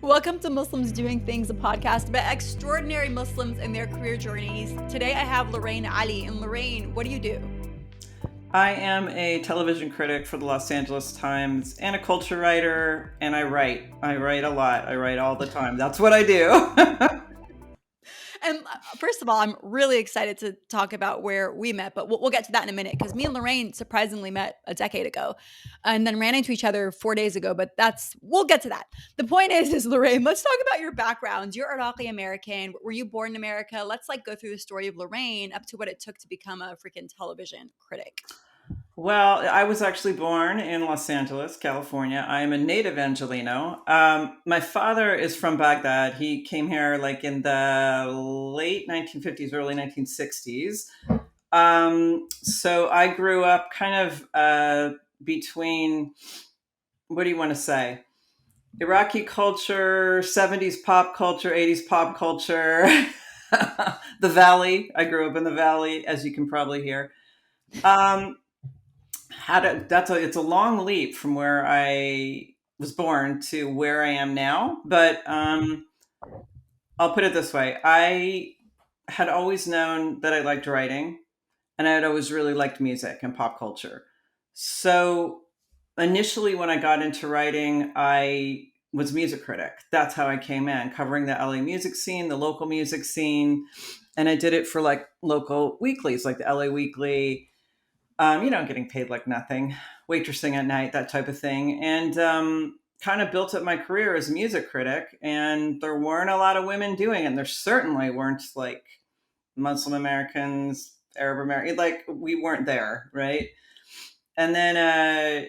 Welcome to Muslims Doing Things, a podcast about extraordinary Muslims and their career journeys. Today I have Lorraine Ali. And Lorraine, what do you do? I am a television critic for the Los Angeles Times and a culture writer, and I write. I write a lot. I write all the time. That's what I do. And first of all, I'm really excited to talk about where we met, but we'll get to that in a minute because me and Lorraine surprisingly met a decade ago and then ran into each other 4 days ago, but we'll get to that. The point is Lorraine, let's talk about your background. You're Iraqi-American. Were you born in America? Let's go through the story of Lorraine up to what it took to become a freaking television critic. Well, I was actually born in Los Angeles, California. I am a native Angelino. My father is from Baghdad. He came here in the late 1950s, early 1960s. So I grew up kind of between, what do you want to say? Iraqi culture, 70s pop culture, 80s pop culture, the Valley. I grew up in the Valley, as you can probably hear. It's a long leap from where I was born to where I am now. But I'll put it this way. I had always known that I liked writing, and I had always really liked music and pop culture. So initially when I got into writing, I was music critic. That's how I came in, covering the LA music scene, the local music scene. And I did it for local weeklies, like the LA Weekly, getting paid like nothing, waitressing at night, that type of thing. And kind of built up my career as a music critic. And there weren't a lot of women doing it. And there certainly weren't Muslim Americans, Arab American, we weren't there, right? And then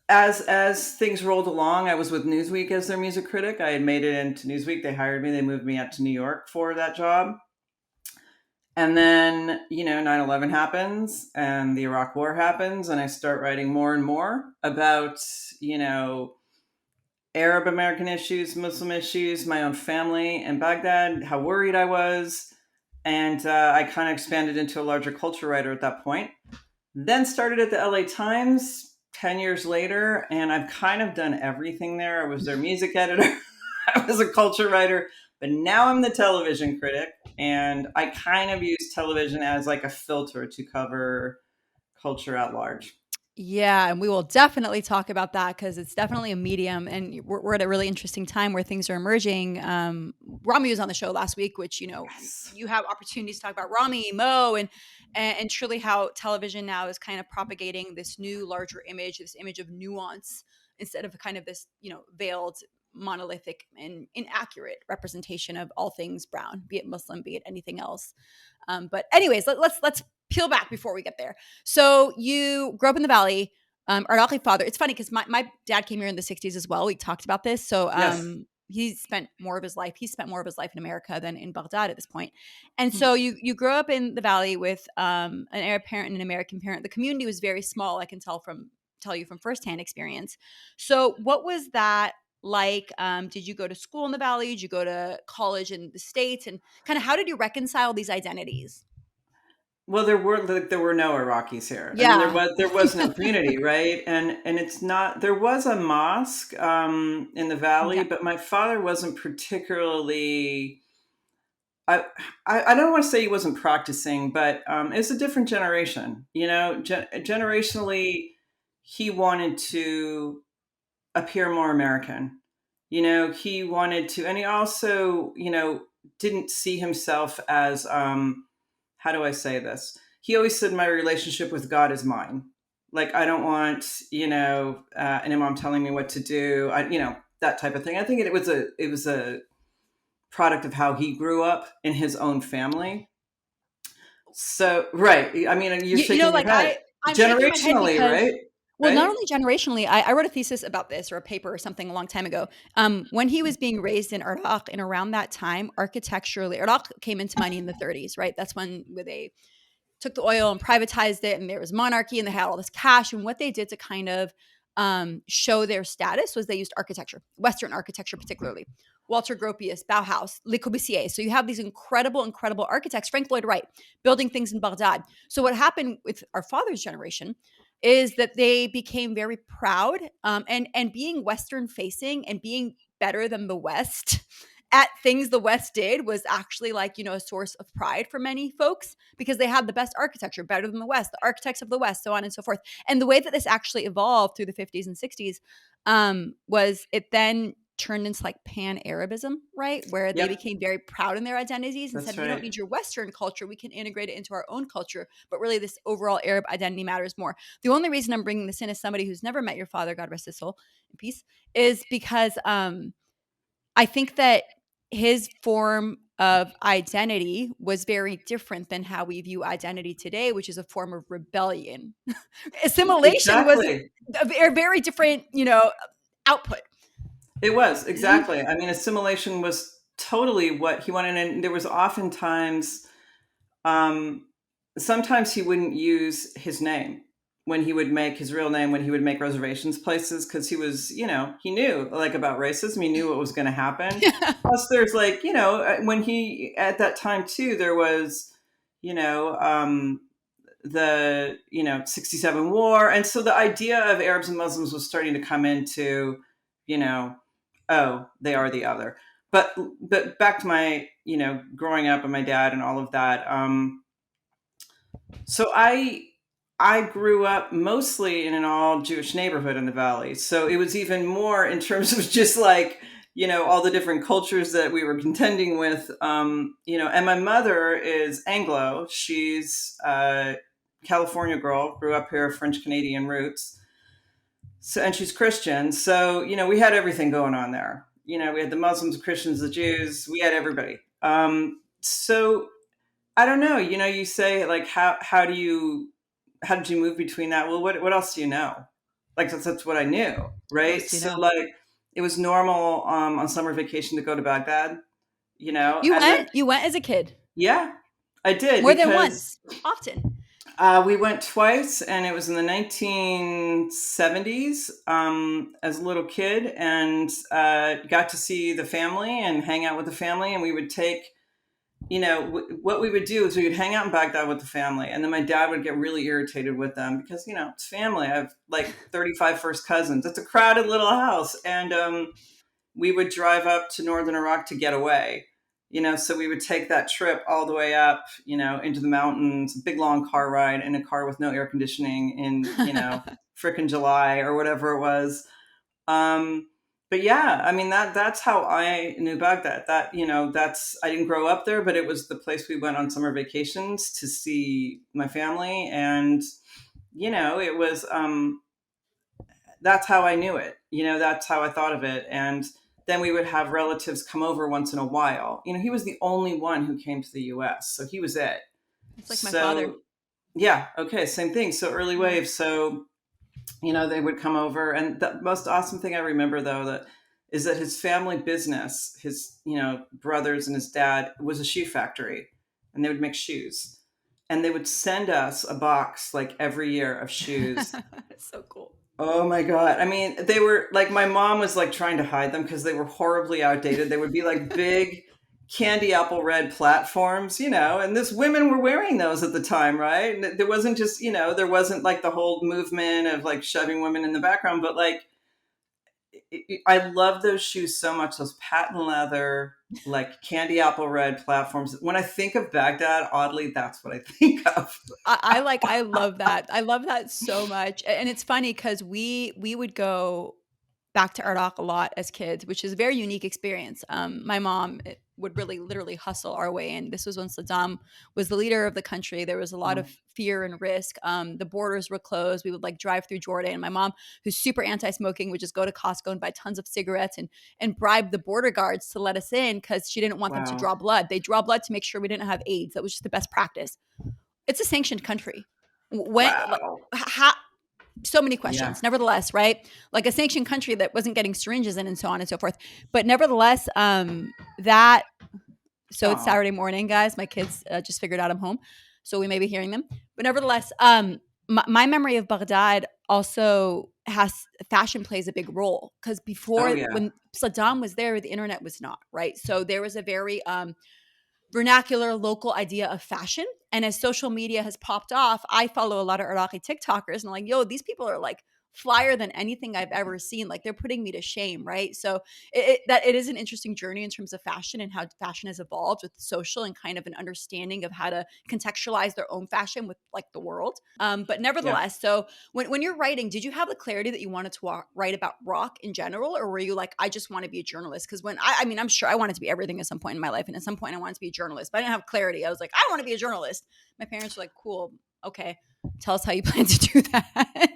as things rolled along, I was with Newsweek as their music critic. I had made it into Newsweek. They hired me. They moved me out to New York for that job. And then, 9/11 happens and the Iraq War happens. And I start writing more and more about, Arab American issues, Muslim issues, my own family in Baghdad, how worried I was. And I kind of expanded into a larger culture writer at that point. Then started at the LA Times 10 years later, and I've kind of done everything there. I was their music editor. I was a culture writer, but now I'm the television critic, and I kind of use television as a filter to cover culture at large. Yeah, and we will definitely talk about that because it's definitely a medium, and we're at a really interesting time where things are emerging. Rami was on the show last week, which Yes. you have opportunities to talk about Rami, Mo, and truly how television now is kind of propagating this new, larger image, this image of nuance instead of kind of this veiled, monolithic, and inaccurate representation of all things brown, be it Muslim, be it anything else. But anyways, let's peel back before we get there. So you grew up in the Valley, Iraqi father. It's funny because my dad came here in the 60s as well. We talked about this. So Yes. he spent more of his life in America than in Baghdad at this point. And so you grew up in the Valley with an Arab parent and an American parent. The community was very small. I can tell you from firsthand experience. So what was that like? Did you go to school in the Valley? Did you go to college in the States? And kind of how did you reconcile these identities? Well, there were no Iraqis here. I mean, Yeah. there was no community, right? And it's not. There was a mosque in the Valley, Okay. but my father wasn't particularly. I I don't want to say he wasn't practicing, but it's a different generation. Generationally, he wanted to appear more American. He wanted to, and he also, didn't see himself as, how do I say this? He always said, my relationship with God is mine. I don't want, an imam telling me what to do. That type of thing. I think it was a product of how he grew up in his own family. So, right. I mean, you're shaking your head. I'm shaking my head Generationally, because, right? well, not Right? only generationally, I wrote a thesis about this or a paper or something a long time ago. When he was being raised in Iraq, and around that time, architecturally, Iraq came into money in the 30s, right? That's when they took the oil and privatized it, and there was monarchy, and they had all this cash. And what they did to kind of show their status was they used architecture, Western architecture particularly. Walter Gropius, Bauhaus, Le Corbusier. So you have these incredible, incredible architects, Frank Lloyd Wright, building things in Baghdad. So what happened with our father's generation, is that they became very proud, and being Western facing and being better than the West at things the West did was actually like, a source of pride for many folks because they had the best architecture, better than the West, the architects of the West, so on and so forth. And the way that this actually evolved through the 50s and 60s was it then turned into like pan-Arabism, right? Where they Yep, became very proud in their identities and said, that's we don't right. need your Western culture. We can integrate it into our own culture. But really, this overall Arab identity matters more. The only reason I'm bringing this in as somebody who's never met your father, God rest his soul in peace, is because I think that his form of identity was very different than how we view identity today, which is a form of rebellion. Assimilation was Exactly. a very different, output. It was, Mhm. exactly. I mean, assimilation was totally what he wanted. And there was oftentimes, um, sometimes he wouldn't use his name when he would make his real name, when he would make reservations places, because he was, he knew like about racism, he knew what was going to happen. Plus, there's like, when he, at that time too, there was, you know, the 67 war, and so the idea of Arabs and Muslims was starting to come into, you know oh, they are the other. But back to my, growing up and my dad and all of that. So I grew up mostly in an all Jewish neighborhood in the valley, so it was even more in terms of just like, all the different cultures that we were contending with. And my mother is Anglo. She's a California girl, grew up here, French Canadian roots. So, and she's Christian. So, we had everything going on there. We had the Muslims, the Christians, the Jews, we had everybody. So I don't know, you say like, how did you move between that? Well, what else do you know? Like, that's what I knew. What Right. else do you So know? like, it was normal, on summer vacation to go to Baghdad, You and then, went? You went as a kid? yeah, I did More than because once? Often? we went twice, and it was in the 1970s, as a little kid, and got to see the family and hang out with the family. And we would take, what we would do is we would hang out in Baghdad with the family. And then my dad would get really irritated with them because, it's family. I have like 35 first cousins. It's a crowded little house. And we would drive up to northern Iraq to get away. So we would take that trip all the way up, into the mountains, a big long car ride in a car with no air conditioning in, frickin' July or whatever it was. Um, but yeah, I mean, that's how I knew Baghdad. That's, I didn't grow up there, but it was the place we went on summer vacations to see my family. And, it was, that's how I knew it. That's how I thought of it. And then we would have relatives come over once in a while. He was the only one who came to the US, so he was it. It's like my father. So yeah, okay, same thing. So early Yeah. wave. So they would come over, and the most awesome thing I remember though that is that his family business, his brothers and his dad, was a shoe factory, and they would make shoes, and they would send us a box like every year of shoes. It's so cool. Oh my God. I mean, they were like, my mom was like trying to hide them because they were horribly outdated. They would be like big candy apple red platforms, and this women were wearing those at the time, right? And there wasn't just, there wasn't like the whole movement of like shoving women in the background, but like, I love those shoes so much, those patent leather, like candy apple red platforms. When I think of Baghdad, oddly, that's what I think of. I love that. I love that so much. And it's funny because we would go back to Iraq a lot as kids, which is a very unique experience. My mom would really literally hustle our way in. This was when Saddam was the leader of the country. There was a lot of Oh, fear and risk. The borders were closed. We would like drive through Jordan. My mom, who's super anti-smoking, would just go to Costco and buy tons of cigarettes and bribe the border guards to let us in because she didn't want them to wow. draw blood. They draw blood to make sure we didn't have AIDS. That was just the best practice. It's a sanctioned country. When Wow. how so many Yeah. questions. Nevertheless, right? Like a sanctioned country that wasn't getting syringes in and so on and so forth. But nevertheless, that so it's Oh, Saturday morning, guys. My kids just figured out I'm home, so we may be hearing them. But nevertheless, my memory of Baghdad also has fashion plays a big role because oh before yeah. when Saddam was there, the internet was not right. So there was a very vernacular local idea of fashion. And as social media has popped off, I follow a lot of Iraqi TikTokers and I'm like, yo, these people are like flyer than anything I've ever seen. Like they're putting me to shame, right? So it is an interesting journey in terms of fashion and how fashion has evolved with social and kind of an understanding of how to contextualize their own fashion with like the world. But Yeah. nevertheless, so when you're writing, did you have the clarity that you wanted to write about rock in general, or were you like, I just want to be a journalist? Because when I mean, I'm sure I wanted to be everything at some point in my life, and at some point I wanted to be a journalist, but I didn't have clarity. I was like, I want to be a journalist. My parents were like, cool, okay, tell us how you plan to do that.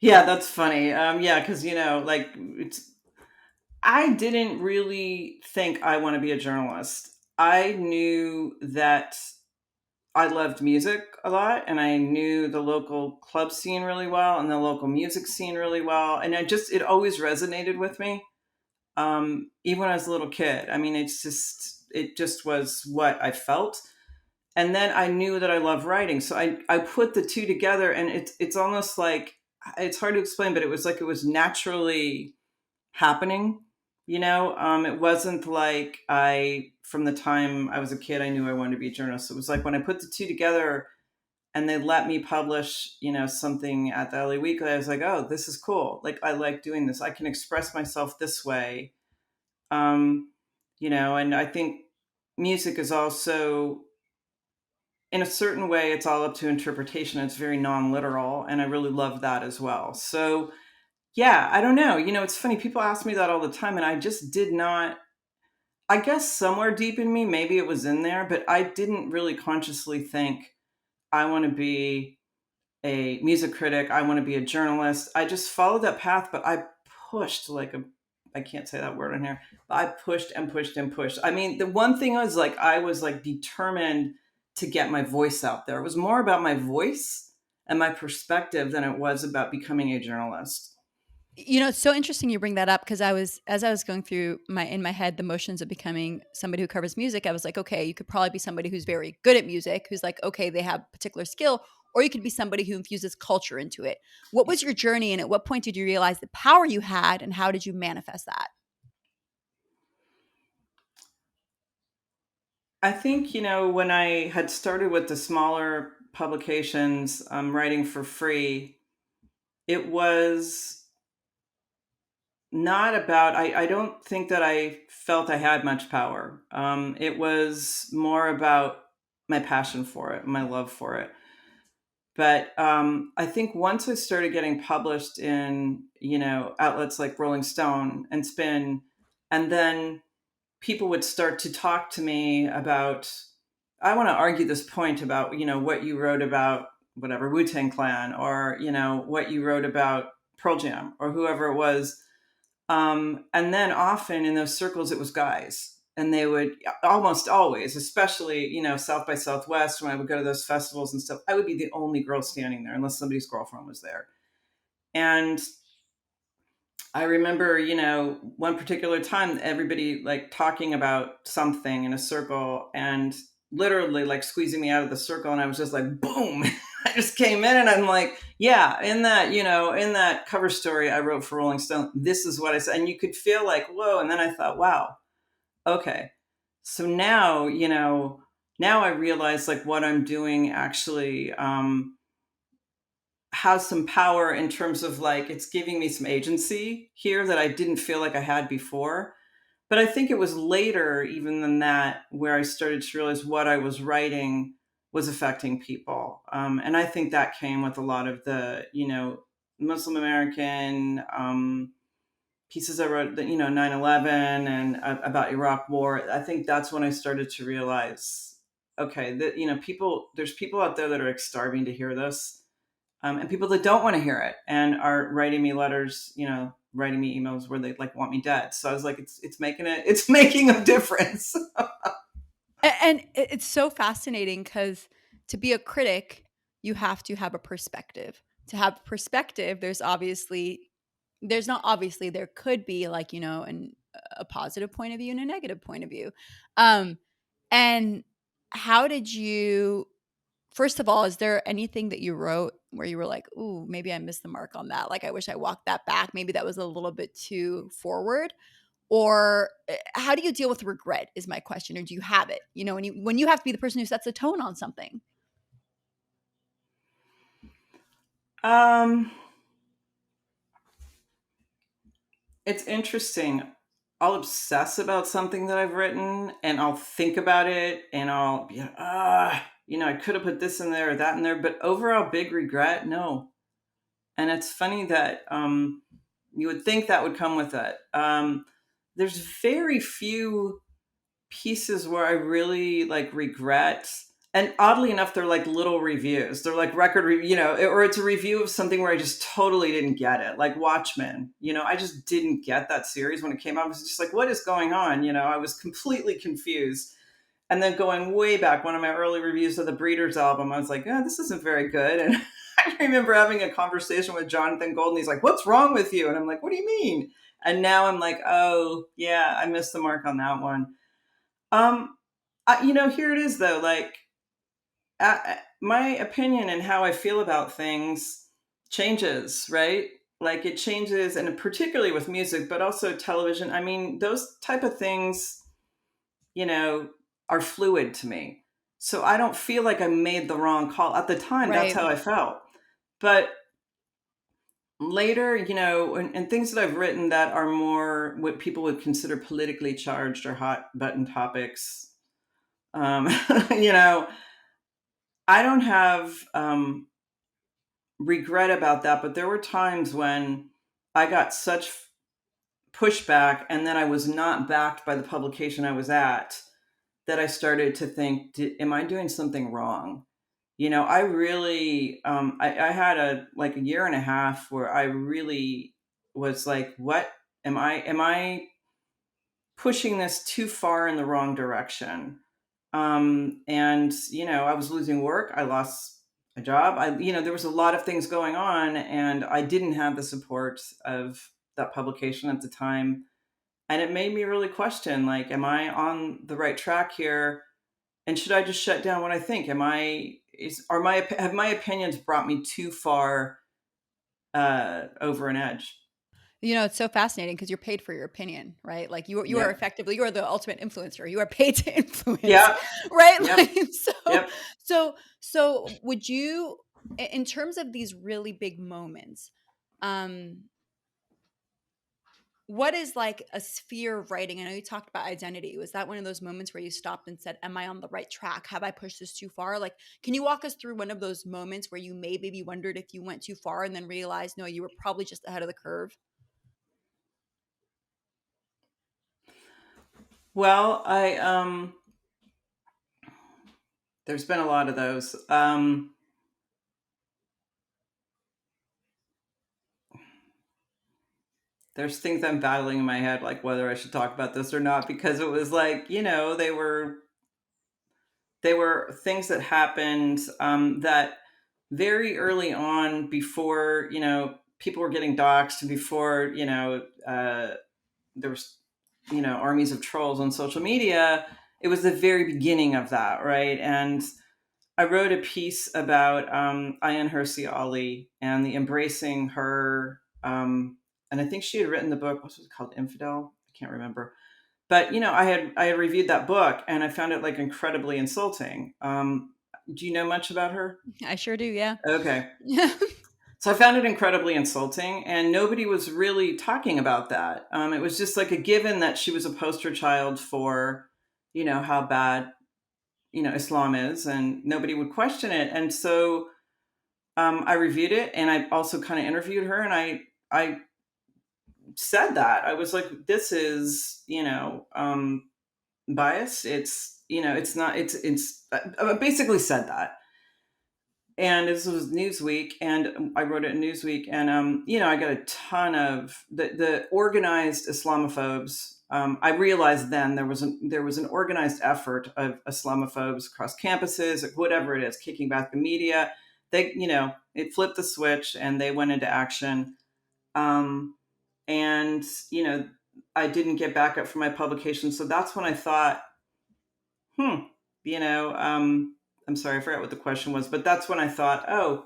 Yeah, that's funny. Yeah, because like I didn't really think I want to be a journalist. I knew that I loved music a lot, and I knew the local club scene really well, and the local music scene really well, and it always resonated with me. Even when I was a little kid. I mean, it just was what I felt. And then I knew that I love writing. So I put the two together, and it's almost like, it's hard to explain, but it was like it was naturally happening. It wasn't like from the time I was a kid, I knew I wanted to be a journalist. It was like when I put the two together and they let me publish, something at the LA Weekly, I was like, oh, this is cool. Like, I like doing this. I can express myself this way. Um, and I think music is also, in a certain way, it's all up to interpretation. It's very non-literal, and I really love that as well. So, yeah, I don't know. It's funny. People ask me that all the time, and I just did not. I guess somewhere deep in me, maybe it was in there, but I didn't really consciously think I want to be a music critic. I want to be a journalist. I just followed that path, but I pushed like a, I can't say that word on here, but I pushed and pushed and pushed. I mean, the one thing was like, I was like determined to get my voice out there. It was more about my voice and my perspective than it was about becoming a journalist. It's so interesting you bring that up because as I was going through in my head the motions of becoming somebody who covers music, I was like, okay, you could probably be somebody who's very good at music, who's like, okay, they have particular skill, or you could be somebody who infuses culture into it. What was your journey, and at what point did you realize the power you had, and how did you manifest that? I think, when I had started with the smaller publications, writing for free, it was not about, I don't think that I felt I had much power. It was more about my passion for it, my love for it. But I think once I started getting published in, outlets like Rolling Stone and Spin, and then people would start to talk to me about, I want to argue this point about, what you wrote about whatever Wu-Tang Clan, or, what you wrote about Pearl Jam or whoever it was. And then often in those circles, it was guys. And they would almost always, especially, South by Southwest, when I would go to those festivals and stuff, I would be the only girl standing there unless somebody's girlfriend was there. And I remember, one particular time, everybody like talking about something in a circle and literally like squeezing me out of the circle. And I was just like, boom, I just came in and I'm like, yeah, in that cover story I wrote for Rolling Stone, this is what I said. And you could feel like, whoa. And then I thought, wow, okay. So now, now I realize like what I'm doing actually, has some power in terms of like it's giving me some agency here that I didn't feel like I had before. But I think it was later, even than that, where I started to realize what I was writing was affecting people. And I think that came with a lot of the, Muslim American pieces I wrote, that, 9/11 and about Iraq War. I think that's when I started to realize, okay, that, there's people out there that are like starving to hear this, and people that don't want to hear it and are writing me letters, writing me emails where they like want me dead. So I was like, it's making a difference. And it's so fascinating because to be a critic, you have to have a perspective. To have perspective, there's not obviously, there could be like, a positive point of view and a negative point of view. Um, and how did you, first of all, is there anything that you wrote where you were like, ooh, maybe I missed the mark on that? Like, I wish I walked that back. Maybe that was a little bit too forward. Or how do you deal with regret is my question, or do you have it? When you have to be the person who sets the tone on something. Um, it's interesting. I'll obsess about something that I've written, and I'll think about it, and I'll be like, I could have put this in there or that in there, but overall big regret, no. And it's funny that you would think that would come with it. There's very few pieces where I really like regret. And oddly enough, they're like little reviews. They're like or it's a review of something where I just totally didn't get it. Like Watchmen, I just didn't get that series when it came out. I was just like, what is going on? I was completely confused. And then going way back, one of my early reviews of the Breeders album, I was like, oh, this isn't very good. And I remember having a conversation with Jonathan Golden. He's like, what's wrong with you? And I'm like, what do you mean? And now I'm like, oh, yeah, I missed the mark on that one. Here it is though. Like, my opinion and how I feel about things changes, right? Like it changes, and particularly with music, but also television. I mean, those type of things, are fluid to me. So I don't feel like I made the wrong call at the time. That's Right. how I felt. But later, and things that I've written that are more what people would consider politically charged or hot button topics, um, you know, I don't have regret about that, but there were times when I got such pushback and then I was not backed by the publication I was at that I started to think, am I doing something wrong? I really, I had a year and a half where I really was like, what am I pushing this too far in the wrong direction? And I was losing work. I lost a job. There was a lot of things going on, and I didn't have the support of that publication at the time. And it made me really question, like, am I on the right track here? And should I just shut down what I think? Have my opinions brought me too far over an edge? It's so fascinating because you're paid for your opinion, right? Like you are Yep. effectively, you are the ultimate influencer. You are paid to influence, Yep. right? Yep. Like Yep. so would you, in terms of these really big moments, um what is like a sphere of writing? I know you talked about identity. Was that one of those moments where you stopped and said, am I on the right track? Have I pushed this too far? Like, can you walk us through one of those moments where you maybe wondered if you went too far and then realized, no, you were probably just ahead of the curve? Well, there's been a lot of those. There's things I'm battling in my head, like whether I should talk about this or not, because it was like, they were things that happened that very early on, before people were getting doxxed, before there was armies of trolls on social media. It was the very beginning of that, right? And I wrote a piece about Ayaan Hirsi Ali and the embracing her. And I think she had written the book. What was it called? Infidel? I can't remember. But I had reviewed that book and I found it like incredibly insulting. Do you know much about her? I sure do, yeah. Okay. So I found it incredibly insulting, and nobody was really talking about that. It was just like a given that she was a poster child for, how bad, Islam is, and nobody would question it. And so I reviewed it, and I also kind of interviewed her, and I said that I was like, this is, biased. It's not. It's. I basically said that. And this was Newsweek, and I wrote it in Newsweek, and I got a ton of the organized Islamophobes. I realized then there was an organized effort of Islamophobes across campuses, whatever it is, kicking back the media. It flipped the switch, and they went into action. Um, and I didn't get backup for my publication, so that's when I thought, hmm, you know, um, I'm sorry, I forgot what the question was, but that's when I thought, oh,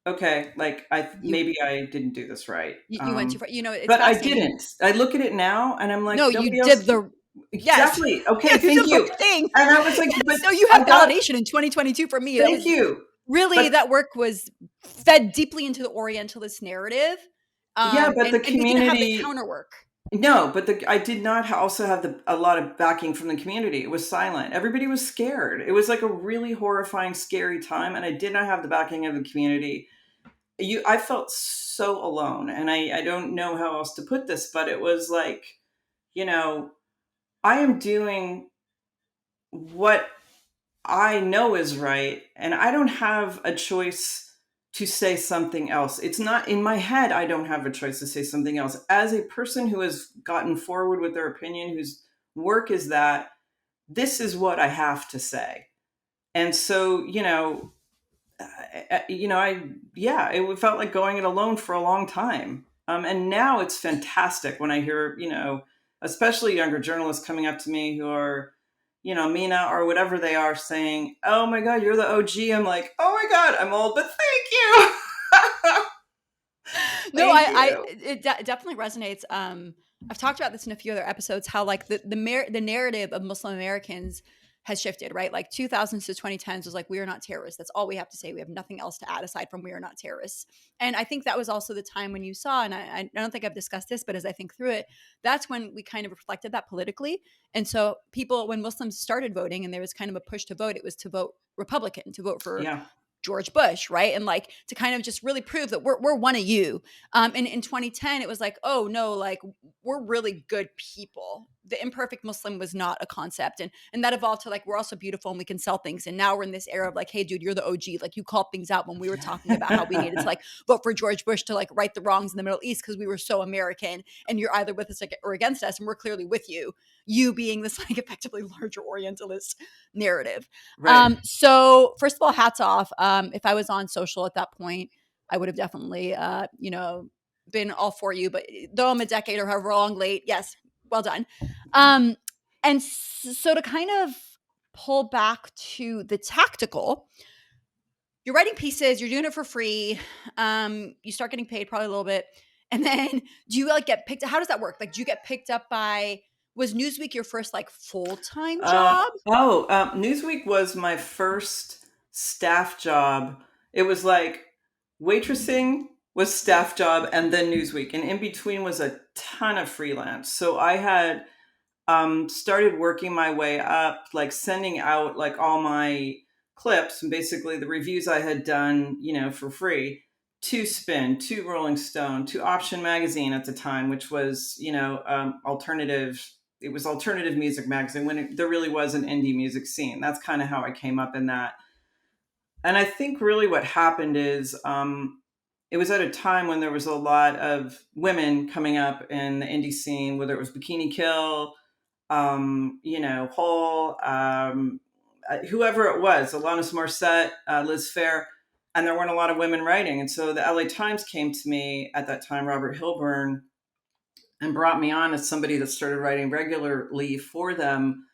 okay, like You maybe I didn't do this right. you went too far. You know, it's But I fascinating. didn't. I look at it now and I'm No, like, you nobody did else. the yes. Exactly. Yeah, Okay, you thank did the you. right thing. And I was like, Yes, but so you I have got, validation in 2022 for me. That thank was you. really But that work was fed deeply into the Orientalist narrative, yeah, but the and we didn't have the community, counter work. no, but I did not also have a lot of backing from the community. It was silent. Everybody was scared. It was like a really horrifying, scary time. And I did not have the backing of the community. I felt so alone. And I don't know how else to put this, but it was like, you know, I am doing what I know is right, and I don't have a choice to say something else. It's not in my head, I don't have a choice to say something else. As a person who has gotten forward with their opinion, whose work is that, this is what I have to say. And so, yeah, it felt like going it alone for a long time. And now it's fantastic when I hear, especially younger journalists coming up to me who are, Mina or whatever they are saying, "Oh my God, you're the OG." I'm like, "Oh my God, I'm old, but thank you." No, Thank you. definitely resonates. I've talked about this in a few other episodes. How like the narrative of Muslim Americans has shifted, right? Like 2000s to 2010s was like we are not terrorists. That's all we have to say. We have nothing else to add aside from we are not terrorists. And I think that was also the time when you saw, and I don't think I've discussed this, but as I think through it, that's when we kind of reflected that politically. And so people, when Muslims started voting, and there was kind of a push to vote, it was to vote Republican, to vote for Yeah, George Bush, right? And like to kind of just really prove that we're one of you. And in 2010, it was like, oh no, like we're really good people. The imperfect Muslim was not a concept, and that evolved to like we're also beautiful and we can sell things. And now we're in this era of like, hey, dude, you're the OG. Like you called things out when we were talking about how we needed to like vote for George Bush to like right the wrongs in the Middle East because we were so American, and you're either with us or against us, and we're clearly with you. You being this like effectively larger Orientalist narrative. right. So first of all, hats off. If I was on social at that point, I would have definitely, been all for you. But though I'm a decade or however long late, yes, well done. Um, and so to kind of pull back to the tactical, you're writing pieces, you're doing it for free. You start getting paid probably a little bit, and then do you like get picked? How does that work? Like, do you get picked up by? Was Newsweek your first like full time job? Newsweek was my first staff job. It was like waitressing was staff job and then Newsweek. And in between was a ton of freelance. So I had started working my way up, like sending out like all my clips and basically the reviews I had done, for free to Spin, to Rolling Stone, to Option Magazine at the time, which was, alternative. It was alternative music magazine when there really was an indie music scene. That's kind of how I came up in that. And I think really what happened is it was at a time when there was a lot of women coming up in the indie scene, whether it was Bikini Kill, Hole, whoever it was, Alanis Morissette, Liz Phair, and there weren't a lot of women writing. And so the LA Times came to me at that time, Robert Hilburn, and brought me on as somebody that started writing regularly for them.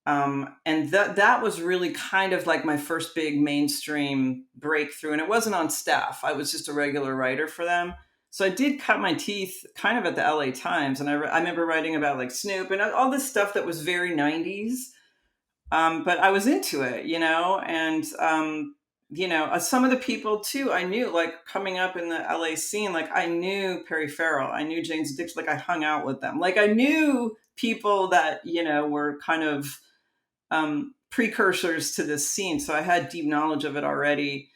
And that was really kind of like my first big mainstream breakthrough. And it wasn't on staff. I was just a regular writer for them. So I did cut my teeth kind of at the LA Times. And I remember writing about like Snoop and all this stuff that was very 90s. But I was into it, and, some of the people too, I knew like coming up in the LA scene, like I knew Perry Farrell, I knew Jane's Addiction, like I hung out with them. Like I knew people that, were kind of precursors to this scene. So I had deep knowledge of it already.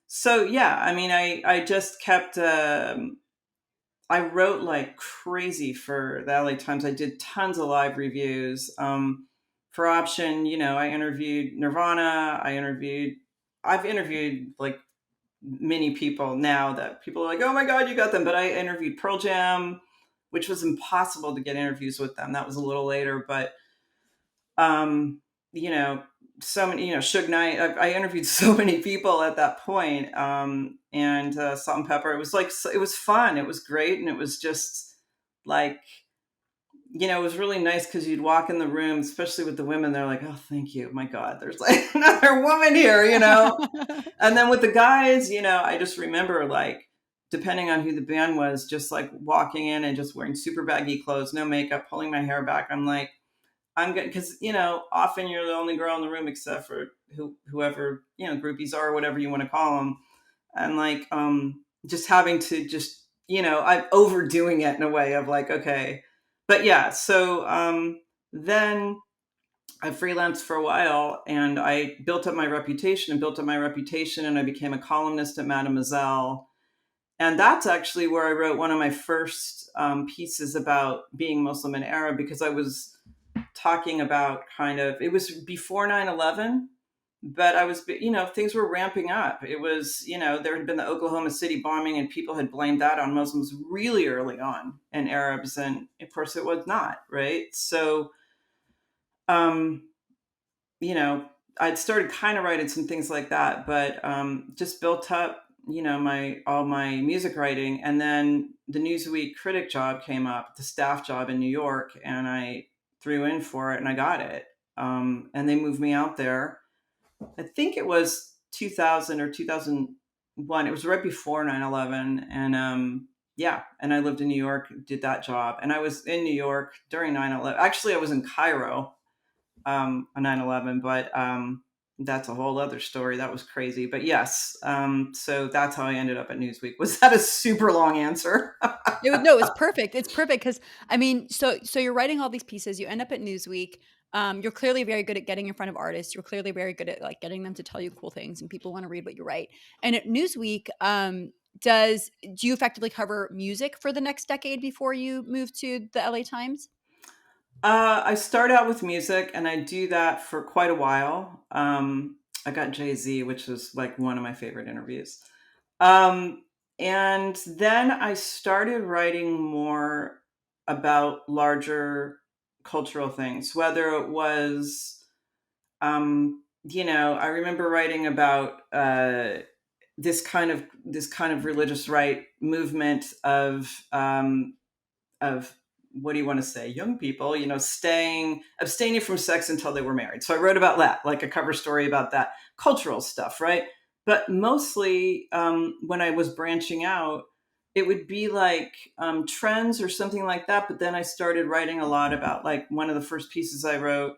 So yeah, I mean, I just kept, I wrote like crazy for the LA Times. I did tons of live reviews. For Option, I interviewed Nirvana. I've interviewed like many people now that people are like, oh my God, you got them. But I interviewed Pearl Jam, which was impossible to get interviews with them. That was a little later, but, um, you know, so many, Suge Knight. I interviewed so many people at that point, and Salt and Pepper. It was like it was fun. It was great, and it was just like it was really nice because you'd walk in the room, especially with the women. They're like, "Oh, thank you, my God, there's like another woman here." And then with the guys, I just remember like, depending on who the band was, just like walking in and just wearing super baggy clothes, no makeup, pulling my hair back. I'm like, I'm good because often you're the only girl in the room except for whoever groupies are, or whatever you want to call them, and like just having to just I'm overdoing it in a way of like, okay, but yeah. So then I freelanced for a while and I built up my reputation and built up my reputation, and I became a columnist at Mademoiselle. And that's actually where I wrote one of my first pieces about being Muslim and Arab, because I was talking about it was before 9/11, but I was, things were ramping up. It was, there had been the Oklahoma City bombing and people had blamed that on Muslims really early on and Arabs. And of course it was not, right? So, um, you know, I'd started kind of writing some things like that, but just built up, all my music writing. And then the Newsweek critic job came up, the staff job in New York, and I threw in for it and I got it. And they moved me out there. I think it was 2000 or 2001. It was right before 9/11. And yeah, and I lived in New York, did that job. And I was in New York during 9/11. Actually, I was in Cairo on 9/11, but that's a whole other story. That was crazy. But yes, so that's how I ended up at Newsweek. Was that a super long answer? No, it's perfect. It's perfect because I mean, so you're writing all these pieces. You end up at Newsweek. You're clearly very good at getting in front of artists. You're clearly very good at like getting them to tell you cool things, and people want to read what you write. And at Newsweek, do you effectively cover music for the next decade before you move to the LA Times? I start out with music, and I do that for quite a while. I got Jay-Z, which was like one of my favorite interviews. Um, and then I started writing more about larger cultural things, whether it was, I remember writing about this kind of religious right movement of what do you want to say, young people, staying abstaining from sex until they were married. So I wrote about that, like a cover story about that cultural stuff, right? But mostly when I was branching out, it would be like trends or something like that. But then I started writing a lot about, like, one of the first pieces I wrote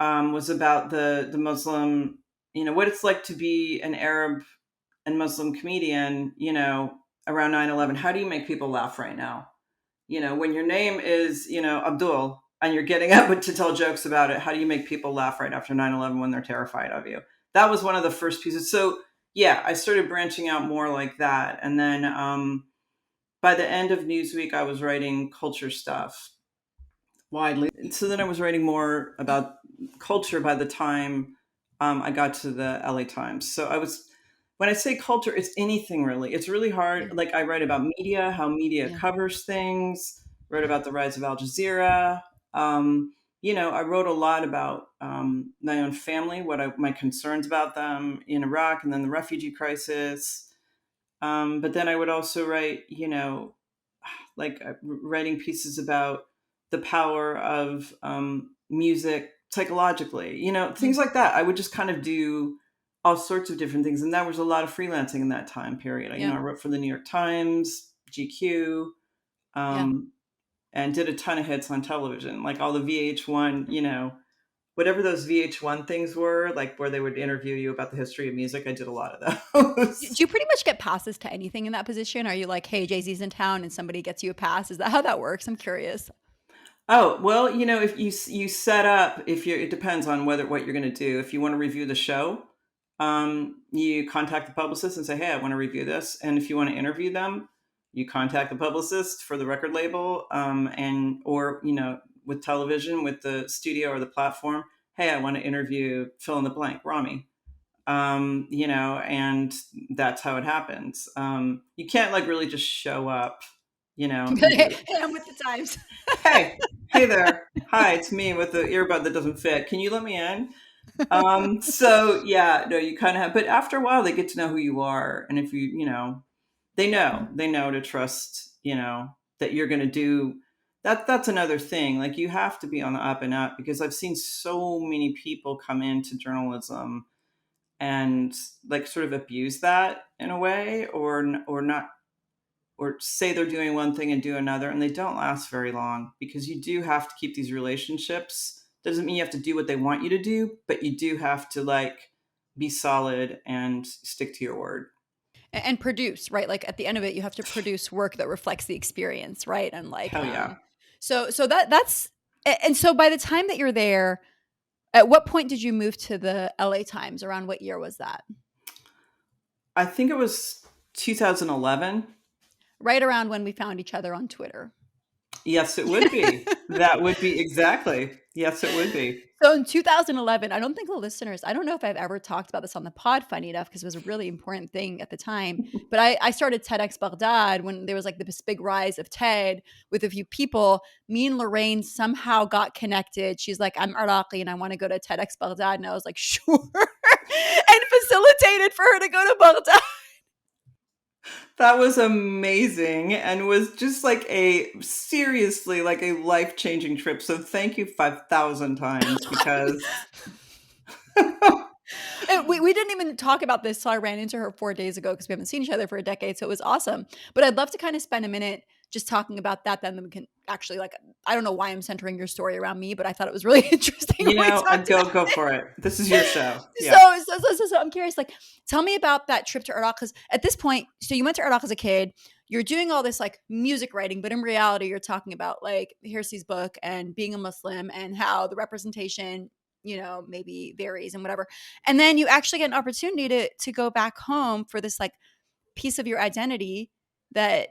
was about the Muslim, what it's like to be an Arab and Muslim comedian, around 9/11. How do you make people laugh right now? When your name is, Abdul, and you're getting up to tell jokes about it, how do you make people laugh right after 9/11 when they're terrified of you? That was one of the first pieces. So yeah, I started branching out more like that. And then by the end of Newsweek, I was writing culture stuff widely. So then I was writing more about culture by the time I got to the LA Times. So when I say culture, it's anything really. It's really hard. Like, I write about media, how media Yeah. covers things, wrote about the rise of Al Jazeera. I wrote a lot about my own family, my concerns about them in Iraq, and then the refugee crisis. But then I would also write, like writing pieces about the power of music psychologically, Mhm. things like that. I would just kind of do all sorts of different things. And there was a lot of freelancing in that time period. Yeah. I wrote for the New York Times, GQ, Yeah. um, and did a ton of hits on television, like all the VH1, whatever those VH1 things were, like where they would interview you about the history of music. I did a lot of Do those. you pretty much get passes to anything in that position? Are you like, hey, Jay-Z's in town and somebody gets you a pass? Is that how that works? I'm curious. Oh, well, if you set up, it depends on what you're going to do. If you want to review the show, you contact the publicist and say, "Hey, I want to review this." And if you want to interview them, you contact the publicist for the record label, and or with television, with the studio or the platform. "Hey, I want to interview fill in the blank, Rami." And that's how it happens. You can't like really just show up, and Hey, do it. I'm with the times. Hey, hey there. Hi, it's me with the earbud that doesn't fit. Can you let me in? So yeah, no, you kind of have, but after a while they get to know who you are. And if they know to trust, that you're going to do, that's another thing. Like, you have to be on the up and up, because I've seen so many people come into journalism and like sort of abuse that in a way, or not, or say they're doing one thing and do another, and they don't last very long, because you do have to keep these relationships. Doesn't mean you have to do what they want you to do, but you do have to like be solid and stick to your word. And produce, right? Like at the end of it, you have to produce work that reflects the experience, right? And like, Hell yeah. so that's and so by the time that you're there, at what point did you move to the LA Times? Around what year was that? I think it was 2011. Right around when we found each other on Twitter. Yes, it would be. That would be exactly. Yes, it would be. So in 2011, I don't think the listeners, I don't know if I've ever talked about this on the pod, funny enough, because it was a really important thing at the time. But I started TEDx Baghdad when there was like this big rise of TED with a few people. Me and Lorraine somehow got connected. She's like, I'm Iraqi and I want to go to TEDx Baghdad. And I was like, sure. And facilitated for her to go to Baghdad. That was amazing, and was just like a seriously like a life-changing trip. So thank you 5,000 times, because And we didn't even talk about this till I ran into her 4 days ago because we haven't seen each other for a decade. So it was awesome. But I'd love to kind of spend a minute just talking about that. Then we can actually, like, I don't know why I'm centering your story around me, but I thought it was really interesting when we talked about go for it. This is your show. so, Yeah. so I'm curious, like, tell me about that trip to Iraq. Because at this point, so you went to Iraq as a kid, you're doing all this like music writing, but in reality, you're talking about like Hirsi's book and being a Muslim and how the representation, maybe varies and whatever. And then you actually get an opportunity to go back home for this like piece of your identity that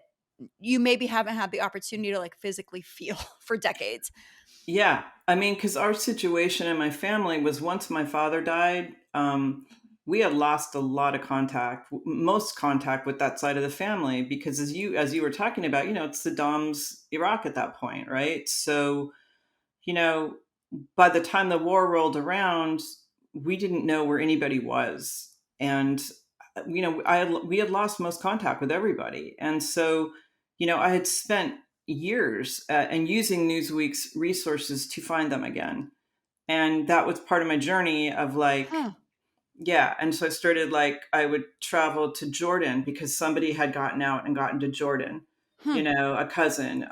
you maybe haven't had the opportunity to like physically feel for decades. Yeah. I mean, because our situation in my family was, once my father died, we had lost a lot of contact, most contact with that side of the family, because as you were talking about, it's Saddam's Iraq at that point, right? So, you know, by the time the war rolled around, we didn't know where anybody was. And, we had lost most contact with everybody. And so, I had spent years and using Newsweek's resources to find them again. And that was part of my journey of like, Huh. yeah. And so I started, like, I would travel to Jordan because somebody had gotten out and gotten to Jordan, Huh. a cousin.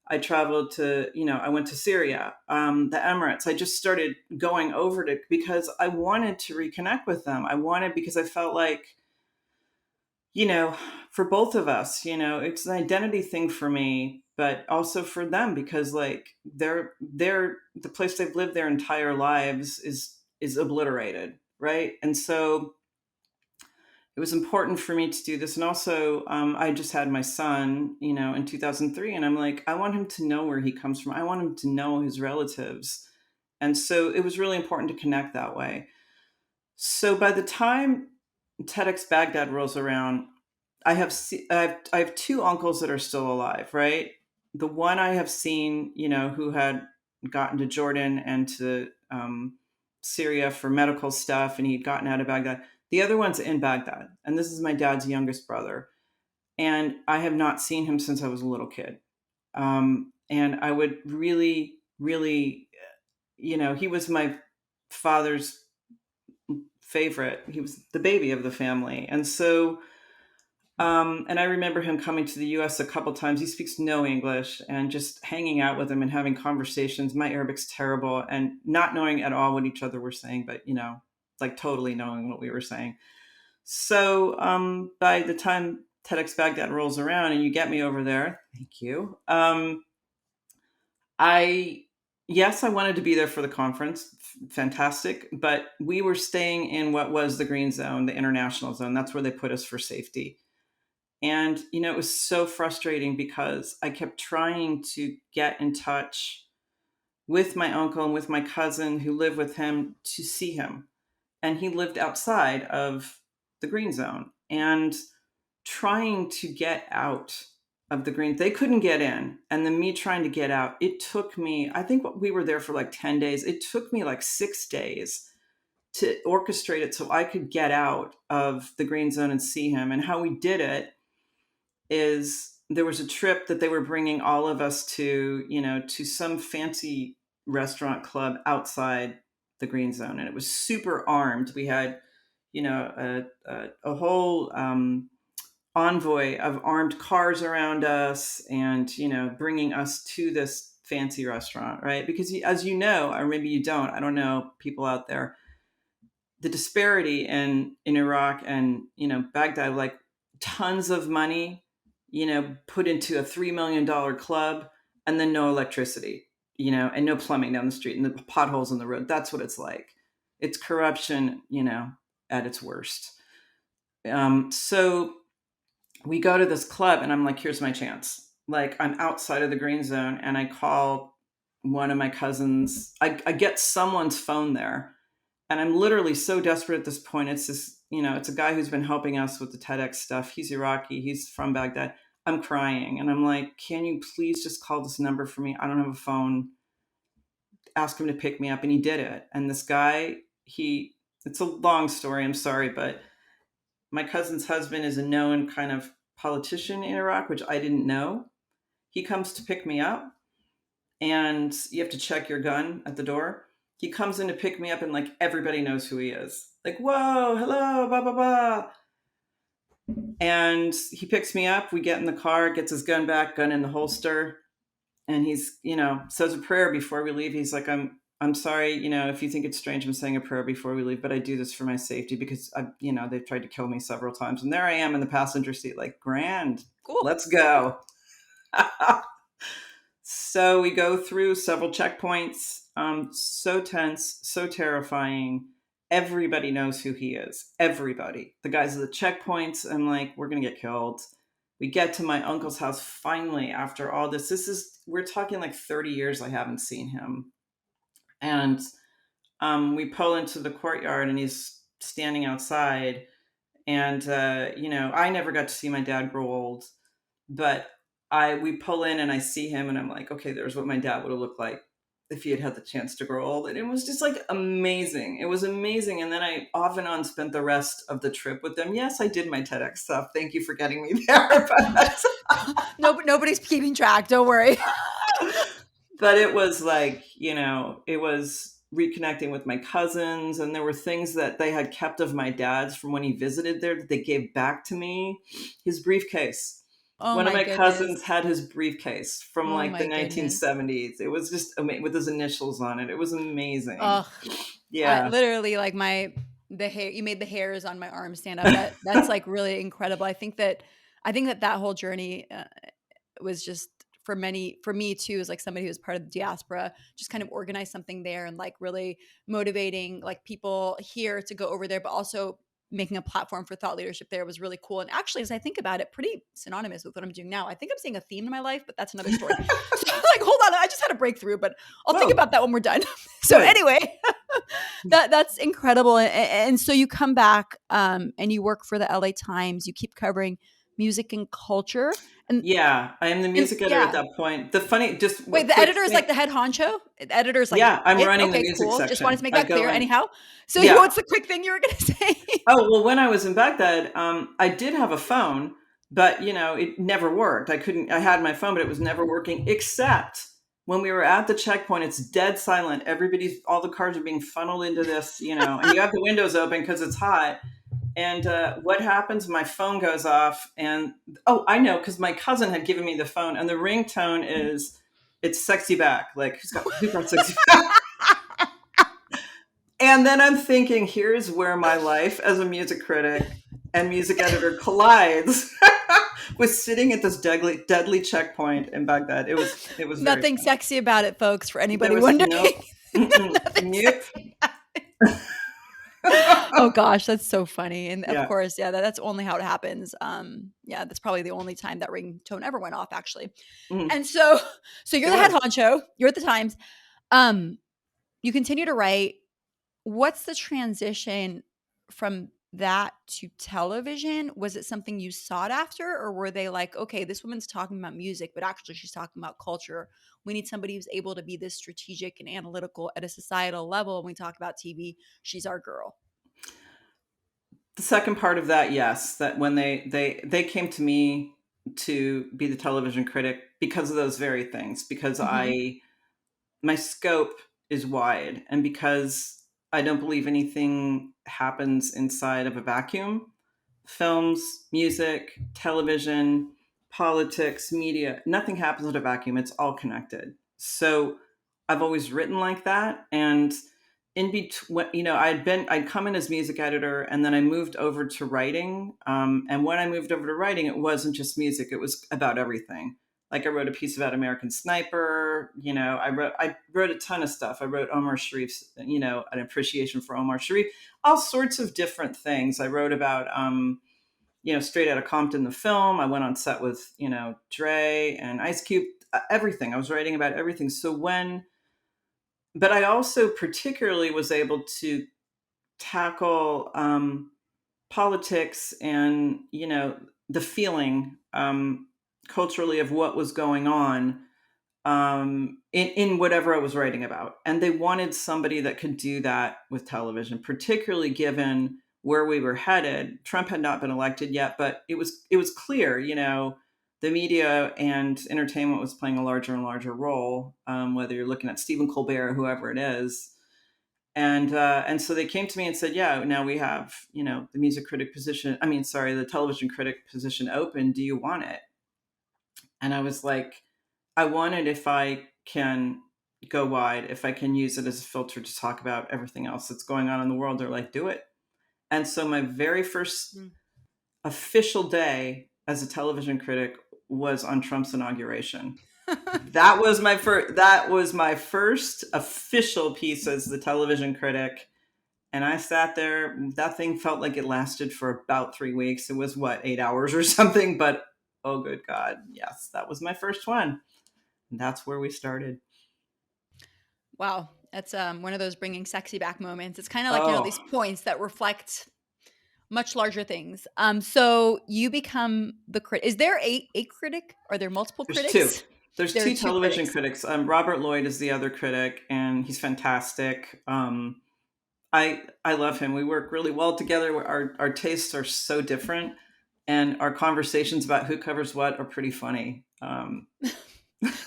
I traveled to, I went to Syria, the Emirates. I just started going over to, because I wanted to reconnect with them. Because I felt like, for both of us, it's an identity thing for me, but also for them, because like they're the place they've lived their entire lives is obliterated, right? And so it was important for me to do this. And also, I just had my son, in 2003, and I'm like, I want him to know where he comes from. I want him to know his relatives. And so it was really important to connect that way. So by the time TEDx Baghdad rolls around, I have two uncles that are still alive, right? The one I have seen, who had gotten to Jordan and to Syria for medical stuff, and he'd gotten out of Baghdad. The other one's in Baghdad, and this is my dad's youngest brother. And I have not seen him since I was a little kid. And I would really, really, he was my father's favorite. He was the baby of the family. And so, and I remember him coming to the US a couple times. He speaks no English, and just hanging out with him and having conversations. My Arabic's terrible, and not knowing at all what each other were saying, but, like totally knowing what we were saying. So by the time TEDx Baghdad rolls around and you get me over there, thank you. I Yes, I wanted to be there for the conference. Fantastic. But we were staying in what was the green zone, the international zone. That's where they put us for safety. And, it was so frustrating because I kept trying to get in touch with my uncle and with my cousin who lived with him to see him. And he lived outside of the green zone. And trying to get out of the green, they couldn't get in. And then me trying to get out, it took me, I think we were there for like 10 days. It took me like 6 days to orchestrate it so I could get out of the green zone and see him. And how we did it is there was a trip that they were bringing all of us to, to some fancy restaurant club outside the green zone. And it was super armed. We had, a whole envoy of armed cars around us and, bringing us to this fancy restaurant, right? Because as you know, or maybe you don't, I don't know, people out there, the disparity in Iraq and, Baghdad, like tons of money, put into a $3 million club and then no electricity, and no plumbing down the street and the potholes in the road. That's what it's like. It's corruption, at its worst. So we go to this club and I'm like, here's my chance. Like, I'm outside of the green zone and I call one of my cousins. I get someone's phone there. And I'm literally so desperate at this point. It's this, it's a guy who's been helping us with the TEDx stuff. He's Iraqi. He's from Baghdad. I'm crying. And I'm like, can you please just call this number for me? I don't have a phone. Ask him to pick me up. And he did it. And this guy, it's a long story. I'm sorry. But my cousin's husband is a known kind of politician in Iraq, which I didn't know. He comes to pick me up. And you have to check your gun at the door. He comes in to pick me up and like everybody knows who he is. Like, whoa, hello, blah, blah, blah. And he picks me up. We get in the car, gets his gun back, gun in the holster. And he's, says a prayer before we leave. He's like, I'm sorry, if you think it's strange, I'm saying a prayer before we leave, but I do this for my safety because they've tried to kill me several times. And there I am in the passenger seat, like, grand, Cool. Let's go. So we go through several checkpoints. So tense, so terrifying. Everybody knows who he is. Everybody. The guys at the checkpoints, I'm like, we're going to get killed. We get to my uncle's house finally after all this. We're talking like 30 years I haven't seen him. And we pull into the courtyard and he's standing outside. And, I never got to see my dad grow old, but we pull in and I see him and I'm like, okay, there's what my dad would have looked like if he had had the chance to grow old. And it was just like amazing. It was amazing. And then I off and on spent the rest of the trip with them. Yes, I did my TEDx stuff. Thank you for getting me there. No, nobody's keeping track. Don't worry. But it was like, it was reconnecting with my cousins. And there were things that they had kept of my dad's from when he visited there that they gave back to me. His briefcase. Oh, One of my goodness. cousins had his briefcase from Oh, like the my 1970s. It was just with his initials on it. It was amazing. Ugh. Yeah. Literally, like the hair, you made the hairs on my arm stand up. That's like really incredible. I think that whole journey was just for me too, as like somebody who was part of the diaspora, just kind of organize something there and like really motivating like people here to go over there, but also making a platform for thought leadership there was really cool. And actually, as I think about it, pretty synonymous with what I'm doing now. I think I'm seeing a theme in my life, but that's another story. So like, hold on, I just had a breakthrough, but I'll think about that when we're done. So anyway, that's incredible. And so you come back and you work for the LA Times. You keep covering music and culture. And yeah, I am the music editor at that point. The editor is like the head honcho. The editor's like, yeah, I'm running the music section. Just wanted to make that clear. Anyhow, so what's the quick thing you were going to say? Oh well, when I was in Baghdad, I did have a phone, but it never worked. I had my phone, but it was never working. Except when we were at the checkpoint, it's dead silent. All the cars are being funneled into this, and you have the windows open because it's hot. And what happens? My phone goes off, and I know because my cousin had given me the phone, and the ringtone is "It's Sexy Back." Like who got sexy back? And then I'm thinking, here's where my life as a music critic and music editor collides with sitting at this deadly checkpoint in Baghdad. It was nothing sexy about it, folks. For anybody wondering, nothing sexy about it. Oh gosh, that's so funny. And of course, that's only how it happens. That's probably the only time that ringtone ever went off, actually. And so you're the head honcho, you're at the Times. You continue to write. What's the transition from that to television? Was it something you sought after, or were they like, okay, this woman's talking about music, but actually she's talking about culture. We need somebody who's able to be this strategic and analytical at a societal level. When we talk about TV, she's our girl. The second part of that, yes, that when they came to me to be the television critic because of those very things, because Mhm. my scope is wide, and because I don't believe anything happens inside of a vacuum. Films, music, television, politics, media, nothing happens in a vacuum. It's all connected. So I've always written like that. And in between, I'd come in as music editor, and then I moved over to writing. And when I moved over to writing, it wasn't just music, it was about everything. Like I wrote a piece about American Sniper. I wrote a ton of stuff. I wrote Omar Sharif's, an appreciation for Omar Sharif, all sorts of different things. I wrote about, Straight Outta Compton, the film. I went on set with, Dre and Ice Cube, everything. I was writing about everything. But I also particularly was able to tackle politics and, the feeling culturally of what was going on in whatever I was writing about. And they wanted somebody that could do that with television, particularly given where we were headed. Trump had not been elected yet, but it was clear, the media and entertainment was playing a larger and larger role, whether you're looking at Stephen Colbert or whoever it is. And so they came to me and said, "Yeah, now we have, the music critic position. I mean, sorry, the television critic position open. Do you want it?" And I was like, I want it if I can go wide, if I can use it as a filter to talk about everything else that's going on in the world. They're like, do it. And so my very first Mm. official day as a television critic was on Trump's inauguration. That was my first official piece as the television critic. And I sat there. That thing felt like it lasted for about 3 weeks. It was, what, 8 hours or something? But oh, good God. Yes, that was my first one. And that's where we started. Wow, that's one of those bringing sexy back moments. It's kind of like, Oh, these points that reflect much larger things. So you become the critic. Is there a critic? Are there multiple there's two. critics? There's There are two two television critics. critics. Robert Lloyd is the other critic, and he's fantastic. I love him. We work really well together. Our tastes are so different, and our conversations about who covers what are pretty funny.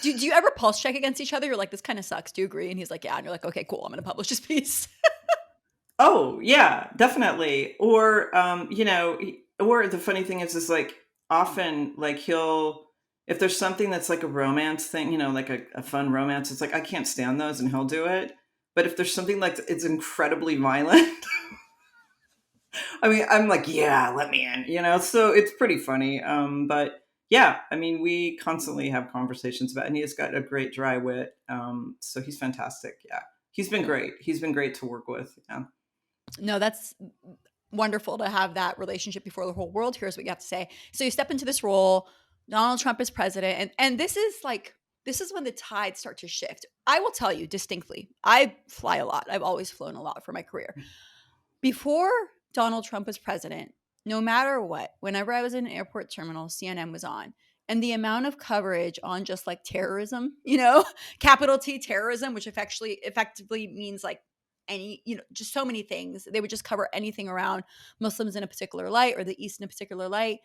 Do you ever pulse check against each other? You're like, this kind of sucks. Do you agree? And he's like, yeah. And you're like, okay, cool. I'm going to publish this piece. Oh, yeah, definitely. Or the funny thing is like often like if there's something that's like a romance thing, like a fun romance, it's like I can't stand those, and he'll do it. But if there's something like it's incredibly violent, I mean, I'm like, yeah, let me in, so it's pretty funny. But yeah, I mean, we constantly have conversations about, and he's got a great dry wit. So he's fantastic. Yeah. He's been great. He's been great to work with. Yeah. No, that's wonderful to have that relationship before the whole world hears what you have to say. So you step into this role, Donald Trump is president, and this is when the tides start to shift. I will tell you distinctly, I fly a lot. I've always flown a lot for my career. Before Donald Trump was president, no matter what, whenever I was in an airport terminal, CNN was on. And the amount of coverage on just like terrorism, capital T terrorism, which effectively means like any, just so many things. They would just cover anything around Muslims in a particular light or the East in a particular light.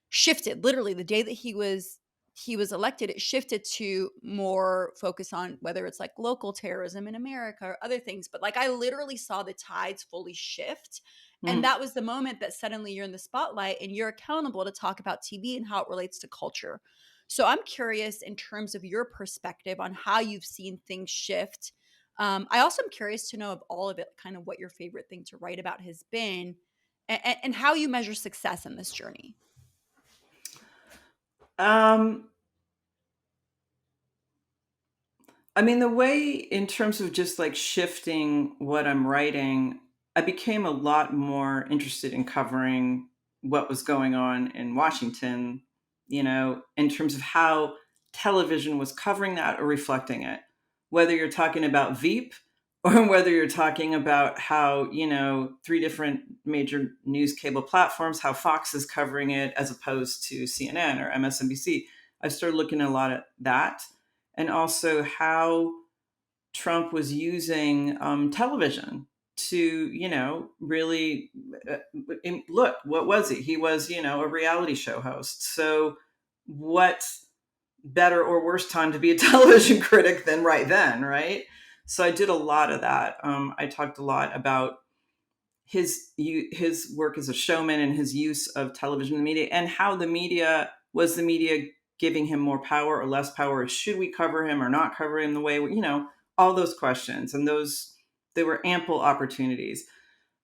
Shifted literally the day that he was elected. It shifted to more focus on whether it's like local terrorism in America or other things. But like I literally saw the tides fully shift. And Mm. that was the moment that suddenly you're in the spotlight and you're accountable to talk about TV and how it relates to culture. So I'm curious in terms of your perspective on how you've seen things shift. I also am curious to know of all of it, kind of what your favorite thing to write about has been, and how you measure success in this journey. Um, I mean, the way in terms of just like shifting what I'm writing, I became a lot more interested in covering what was going on in Washington, in terms of how television was covering that or reflecting it. Whether you're talking about Veep or whether you're talking about how, three different major news cable platforms, how Fox is covering it as opposed to CNN or MSNBC. I started looking a lot at that, and also how Trump was using television to, really look, what was he? He was, a reality show host. So what better or worse time to be a television critic than right then, right? So I did a lot of that. I talked a lot about his work as a showman and his use of television and media, and how the media giving him more power or less power, or should we cover him or not cover him the way all those questions, and those there were ample opportunities.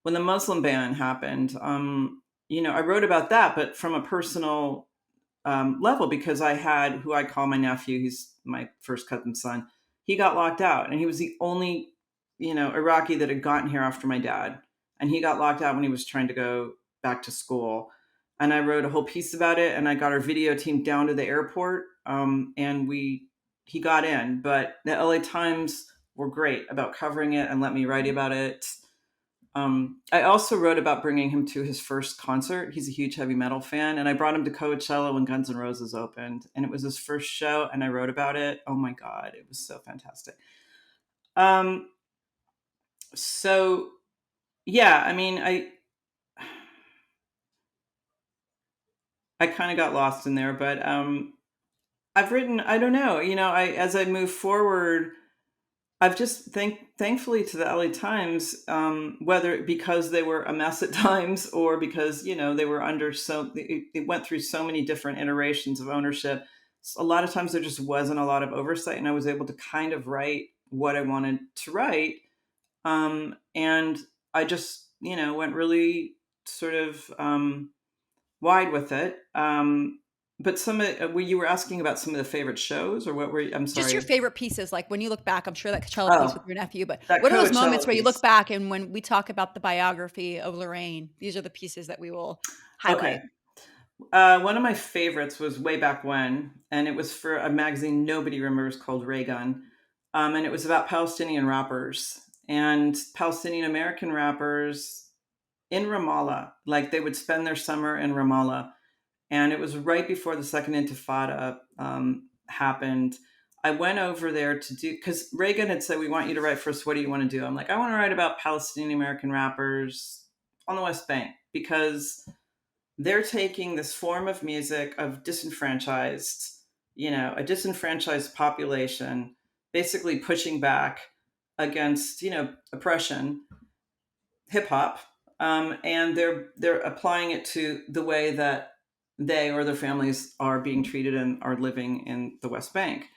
When the Muslim ban happened, I wrote about that, but from a personal level, because I had who I call my nephew. He's my first cousin's son. He got locked out, and he was the only, Iraqi that had gotten here after my dad, and he got locked out when he was trying to go back to school. And I wrote a whole piece about it, and I got our video team down to the airport, and he got in. But the LA Times were great about covering it and let me write about it. I also wrote about bringing him to his first concert. He's a huge heavy metal fan, and I brought him to Coachella when Guns N' Roses opened, and it was his first show, and I wrote about it. Oh my God, it was so fantastic. Um, so yeah, I mean, I kind of got lost in there, but I've written. I don't know, as I move forward, I've just thankfully to the LA Times, whether because they were a mess at times or because they were under it went through so many different iterations of ownership. A lot of times there just wasn't a lot of oversight, and I was able to kind of write what I wanted to write, and I just went really sort of wide with it. But you were asking about some of the favorite shows, or what were you? I'm Just your sorry. favorite pieces, like, when you look back, I'm sure that Coachella piece with Oh, your nephew, but that what are those moments Coachella where you look piece. back and when we talk about the biography of Lorraine, these are the pieces that we will Okay. highlight? One of my favorites was way back when, and it was for a magazine nobody remembers called Raygun. And it was about Palestinian rappers and Palestinian American rappers in Ramallah. Like they would spend their summer in Ramallah. And it was right before the Second Intifada happened. I went over there to do, because Reagan had said, "We want you to write for us. What do you want to do?" I'm like, "I want to write about Palestinian American rappers on the West Bank, because they're taking this form of music of a disenfranchised population, basically pushing back against, oppression, hip hop, and they're applying it to the way that they or their families are being treated and are living in the West Bank."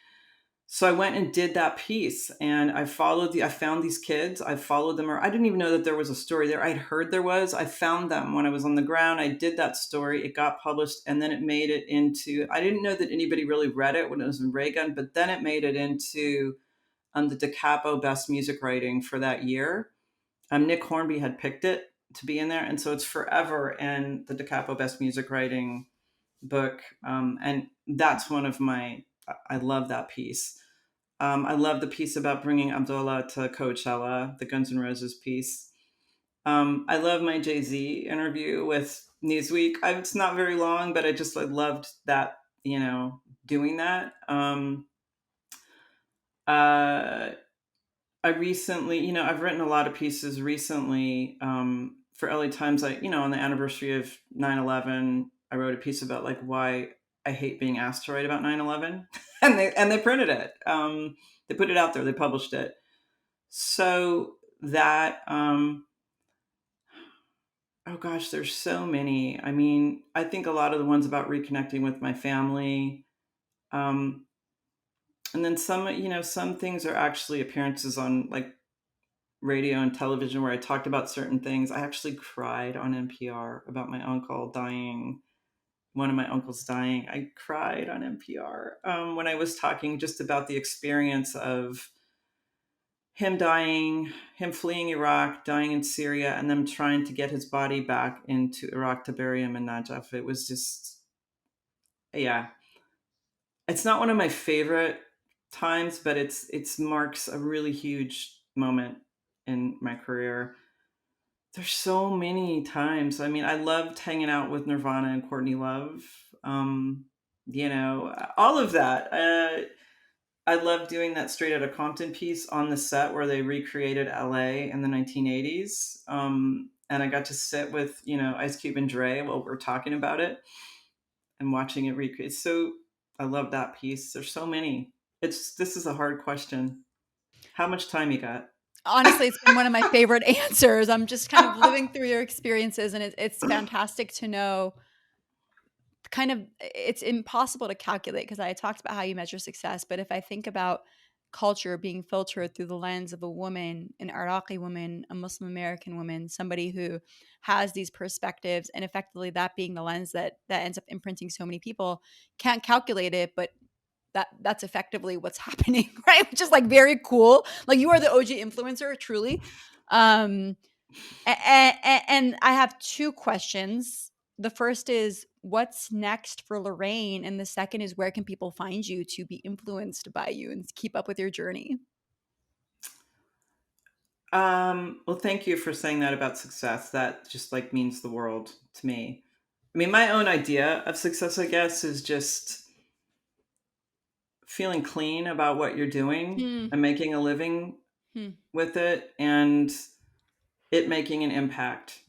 So I went and did that piece, and I found these kids. I followed them, or I didn't even know that there was a story there. I'd heard there was. I found them when I was on the ground. I did that story. It got published, and then it made it into, I didn't know that anybody really read it when it was in Raygun, but then it made it into the Da Capo Best Music Writing for that year. Nick Hornby had picked it to be in there, and so it's forever in the Da Capo Best Music Writing book. And that's one of I love that piece. I love the piece about bringing Abdullah to Coachella, the Guns N' Roses piece. I love my Jay-Z interview with Newsweek. It's not very long, but I loved that, doing that. Uh, I recently, I've written a lot of pieces recently for LA Times. On the anniversary of 9/11, I wrote a piece about like why I hate being asked to write about 9/11, and they printed it. They put it out there. They published it. So that, oh gosh, there's so many. I mean, I think a lot of the ones about reconnecting with my family. Um, and then some things are actually appearances on like radio and television where I talked about certain things. I actually cried on NPR about my uncle dying. One of my uncles dying. I cried on NPR when I was talking just about the experience of him dying, him fleeing Iraq, dying in Syria, and them trying to get his body back into Iraq to bury him in Najaf. It was just, yeah. It's not one of my favorite times, but it's marks a really huge moment in my career. There's so many times. I mean, I loved hanging out with Nirvana and Courtney Love. All of that. I love doing that Straight Outta Compton piece on the set where they recreated LA in the 1980s. And I got to sit with, Ice Cube and Dre while we're talking about it. and watching it recreate. So I love that piece. There's so many. This is a hard question. How much time you got? Honestly, it's been one of my favorite answers. I'm just kind of living through your experiences, and it's fantastic to know kind of it's impossible to calculate because I talked about how you measure success, but if I think about culture being filtered through the lens of a woman, an Iraqi woman, a Muslim American woman, somebody who has these perspectives, and effectively that being the lens that ends up imprinting so many people, can't calculate it, but that's effectively what's happening, right? Which is like very cool. Like you are the OG influencer, truly. Um, and I have two questions. The first is what's next for Lorraine? And the second is where can people find you to be influenced by you and keep up with your journey? Well, thank you for saying that about success. That just like means the world to me. I mean, my own idea of success, I guess, is just feeling clean about what you're doing Hmm. and making a living Hmm. with it and it making an impact,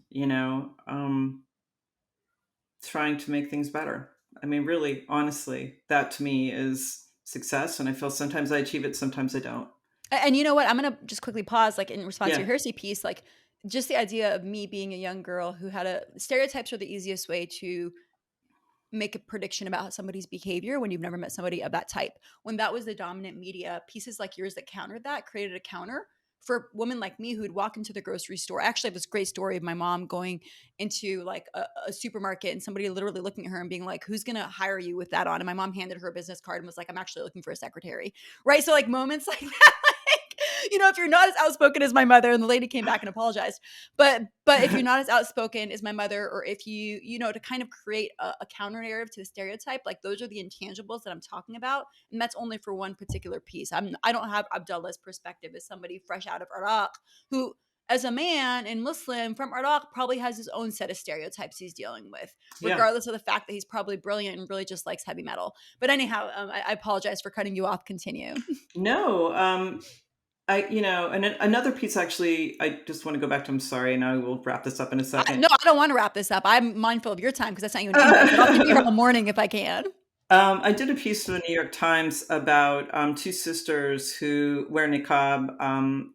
trying to make things better. I mean, really, honestly, that to me is success. And I feel sometimes I achieve it, sometimes I don't. And you know what? I'm gonna just quickly pause, like in response to Yeah. your hearsay piece, like just the idea of me being a young girl who had a stereotypes are the easiest way to make a prediction about somebody's behavior when you've never met somebody of that type. When that was the dominant media, pieces like yours that countered that created a counter for women like me who'd walk into the grocery store. I actually have this great story of my mom going into like a supermarket and somebody literally looking at her and being like, who's going to hire you with that on? And my mom handed her a business card and was like, I'm actually looking for a secretary. Right. So like moments like that, like, if you're not as outspoken as my mother, and the lady came back and apologized, but if you're not as outspoken as my mother, or if to kind of create a counter narrative to the stereotype, like those are the intangibles that I'm talking about, and that's only for one particular piece. I don't have Abdullah's perspective as somebody fresh out of Iraq who, as a man and Muslim from Iraq, probably has his own set of stereotypes he's dealing with, Yeah. regardless of the fact that he's probably brilliant and really just likes heavy metal. But anyhow, I apologize for cutting you off. Continue. No, and another piece actually, I just want to go back to, I'm sorry, and I will wrap this up in a second. No, I don't want to wrap this up. I'm mindful of your time because I sent you an invite, but I'll keep you here all morning if I can. I did a piece for the New York Times about two sisters who wear niqab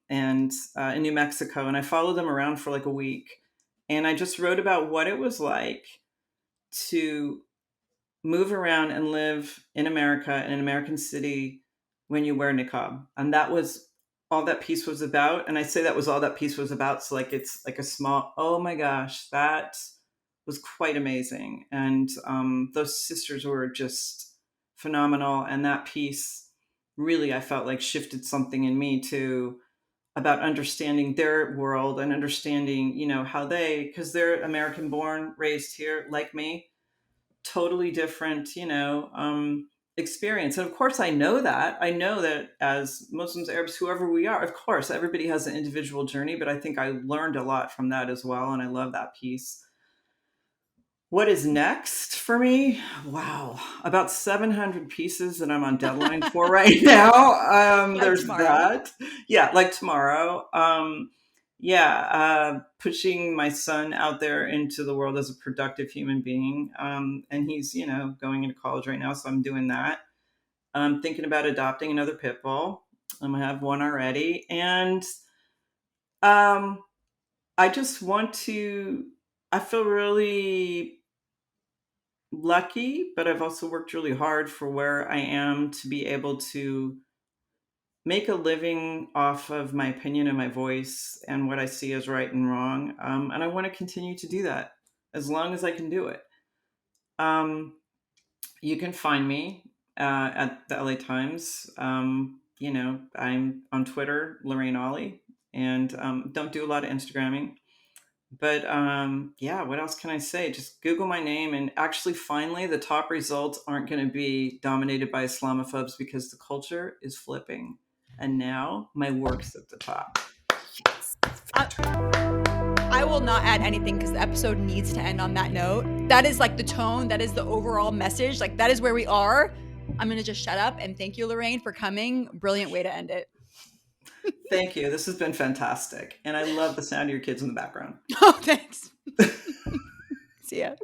and in New Mexico, and I followed them around for like a week, and I just wrote about what it was like to move around and live in America in an American city when you wear niqab, and that was all that piece was about. And I say that was all that piece was about, so like it's like a small. Oh my gosh, that was quite amazing. And those sisters were just phenomenal. And that piece really, I felt like shifted something in me too about understanding their world and understanding, how because they're American born, raised here like me, totally different, experience. And of course, I know that as Muslims, Arabs, whoever we are, of course, everybody has an individual journey, but I think I learned a lot from that as well. And I love that piece. What is next for me? Wow, about 700 pieces that I'm on deadline for right now. Like There's tomorrow. that. Yeah, like tomorrow. Pushing my son out there into the world as a productive human being. And he's, going into college right now, so I'm doing that. I'm thinking about adopting another pit bull. I have one already. And um, I just want to, I feel really lucky, but I've also worked really hard for where I am to be able to make a living off of my opinion and my voice and what I see as right and wrong. And I want to continue to do that as long as I can do it. Um, you can find me at the LA Times. I'm on Twitter, Lorraine Ali, and don't do a lot of Instagramming. But what else can I say? Just Google my name, and actually, finally, the top results aren't going to be dominated by Islamophobes because the culture is flipping, and now my work's at the top. Yes, I will not add anything because the episode needs to end on that note. That is like the tone. That is the overall message. Like that is where we are. I'm going to just shut up and thank you, Lorraine, for coming. Brilliant way to end it. Thank you. This has been fantastic, and I love the sound of your kids in the background. Oh, thanks. See ya.